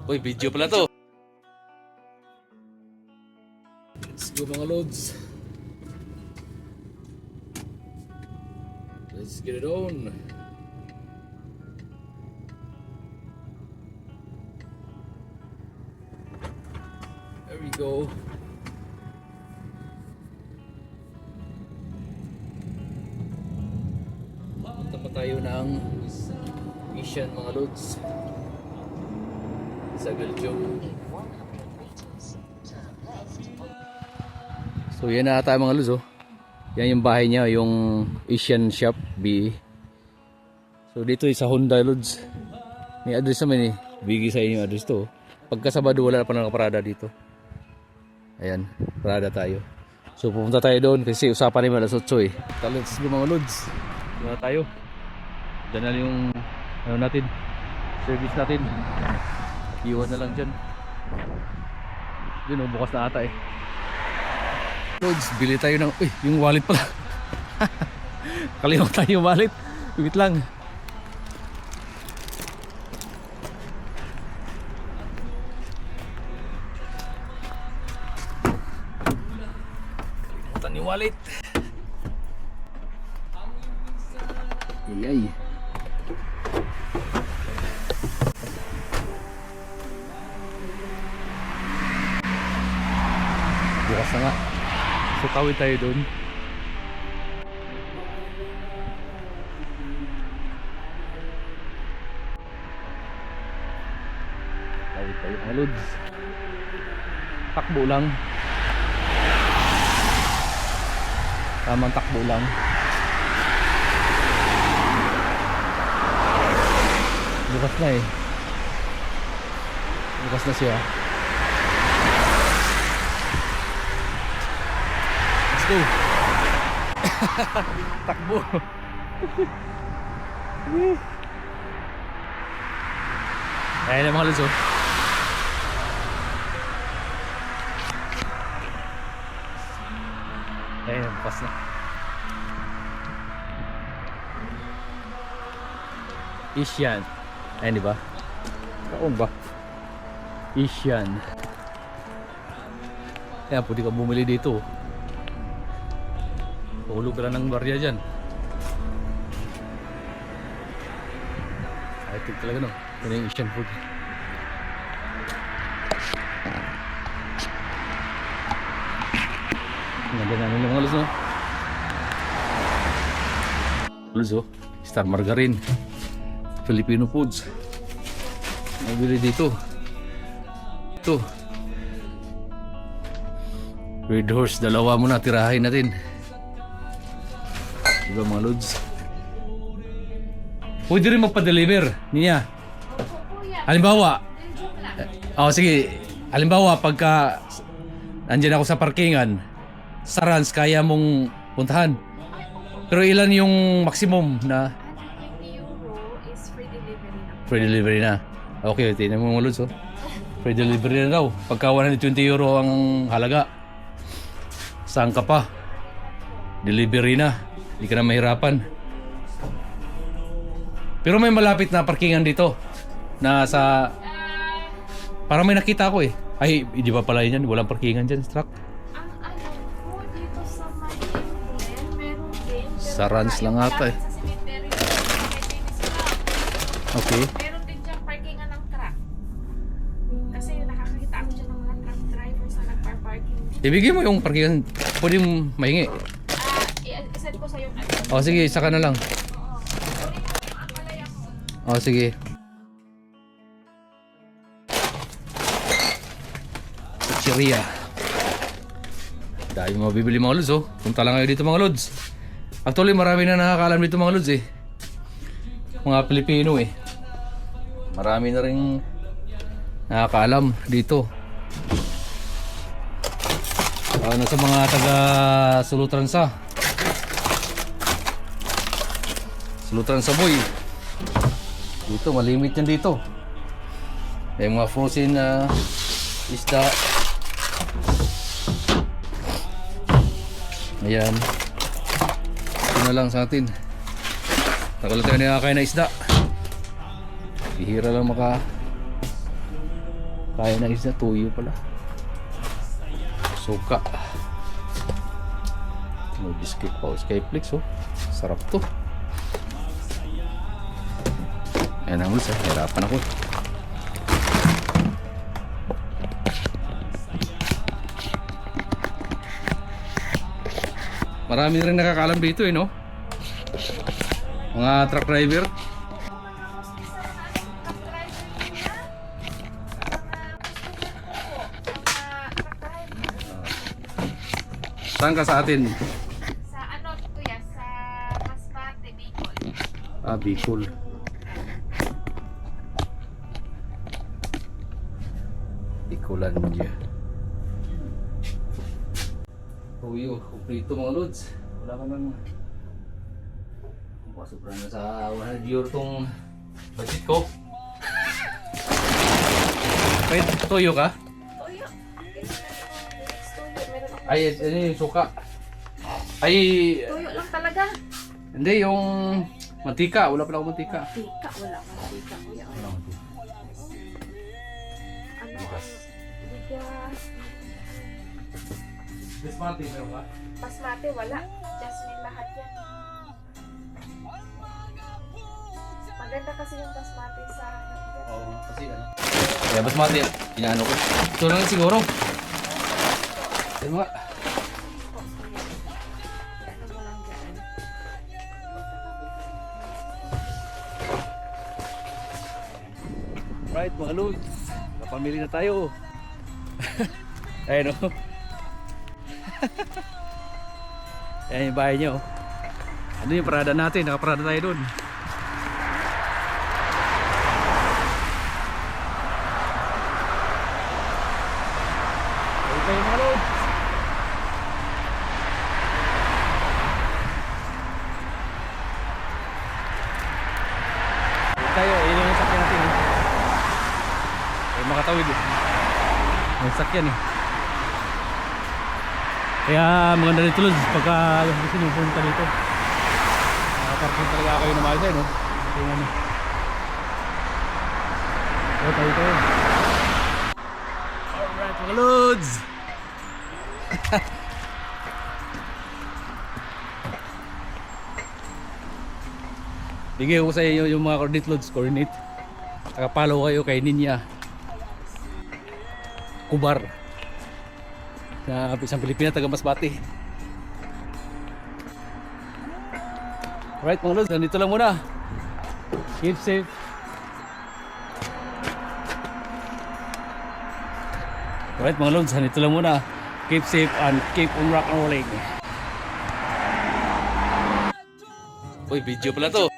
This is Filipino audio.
Uy, video pala to. Let's go mga lods. Let's get it on. There we go. Punta pa tayo ng Asian mga lods sa Belgium. So yan na tayo mga lods oh. Yan yung bahay niya, yung Asian Shop B. So dito sa Honda lods. May address naman eh. Bigay sa inyo yung address to. Pagka Sabado wala pa nakaparada dito. Ayan, parada tayo. So pupunta tayo doon kasi usapan naman alas 8 eh. Let's go mga lods. Doon na tayo. Diyan na yung ano natin, service natin. Iwan na lang dyan. Yun oh, bukas na ata eh. Lods, bili tayo ng... Uy, yung wallet pala. Kalimutan tayo yung wallet. Wait lang. Kalimutan yung wallet. Ay. Bukas na nga. So tawid tayo doon. Tawid tayo mga lods. Takbo lang. Tamang takbo lang. Bukas na eh. Bukas na siya. Let's go. Takbo. Ayan na mga lods oh. Ayan na, bukas na. Asian. Ayan diba? Taon ba? Asian. Ayan, pwede ka bumili dito. Hulog ka lang ng barya dyan. Ay, ito talaga no. Ito yung Asian food. Ganda namin ng mga luso. Luso, Star Margarine, Filipino foods. Nabili dito. Ito Red Horse, dalawa muna, tirahin natin. Diba mga lods? Pwede rin magpa-deliver niya. Halimbawa, sige. Halimbawa, pagka andyan ako sa parkingan, sa Rans, kaya mong puntahan. Pero ilan yung maximum na? 120 euro is free delivery na. Free delivery na. Okay, tingnan mo mga lods oh. Free delivery na daw. Pagka 120 euro ang halaga. Saan ka pa? Delivery na. Hindi ka na mahirapan. Pero may malapit na parkingan dito. Na sa... Parang may nakita ko eh. Ay, di ba pala yun yan? Walang parkingan dyan, truck. Ang alam ko dito sa Manila, meron din. Sa Rans lang ata eh. Sa cemetery, may tennis club. Okay. Meron din dyan parkingan ng truck. Kasi nakakita ako dyan ng mga truck drivers na nagpa-parking. Ibigay mo yung parkingan. Pwede mo mahingi. I-send ko sa yung O sige, saka na lang. Oo. Kunin mo yung amalaya ko. O sige. Chiria. Dahil mabibili mga lods oh. Punta lang kayo dito mga lods. Actually marami na nakakaalam dito mga lods eh. Mga Pilipino eh. Marami na rin nakakaalam dito. Nasa mga taga Sulutransa. Sulutransa boy. Dito malimit yan dito. May mga frozen isda. Ayan. Ito na lang sa atin. Tagal tayo nakakain na isda. Bihira lang Kaya ng isda, tuyo pala. Suka. May biscuit pa o Skyflix oh. Sarap to. Ayan ang ulis, hirapan ako. Marami rin nakakalam dito eh, no? Mga truck driver. Saan ka sa atin? Sa ano, kuya? Sa Masbate, Bicol. Ah, Bicol. Bicolandia. Tuyo, kumplito mga lods. Wala ka nang... Sobra na sa 100 euro tong budget ko. Wait, tuyo ka? Toyo. Next toyo. Meron ako. Ay, ano yung suka? Ay, Toyo lang talaga. hindi yung mantika. Wala pala akong mantika. Mantika. Wala mantika, kuya. Wala akong mantika. Ano? Bigas. Bigas. Basmati, meron ka? Basmati, wala. Jasmine lahat yan. Maganda kasi yung basmati sa hanggang. Oo, kasi ano. Kaya basmati, inaano ko. Ito lang siguro. Ayun nga. Ano mo lang dyan. Right, mga lods. Napamili na tayo. Ayun o. Ayan yung bahay niyo. Ano yung parada natin? Nakaparada tayo dun. Ayun tayo mga lods. Ayun tayo. Ayun yung sakyan natin. Ay makatawid eh. May sakyan eh. Kaya maganda dito Lods pagka gusto nyo punta dito. Nakaparking talaga kayo na mahal no? Kasi ano. O tayo tayo. Alright mga Lods. Bigay ko sa inyo yung mga coordinate Lods. Coordinate. Nakapalo kayo kay Ninya Kubar na isang Pilipina taga Masbate. Alright mga Lods, nandito lang muna. Keep safe. Alright mga Lods, nandito lang muna. Keep safe and keep on rock and rolling. Uy, video pala to.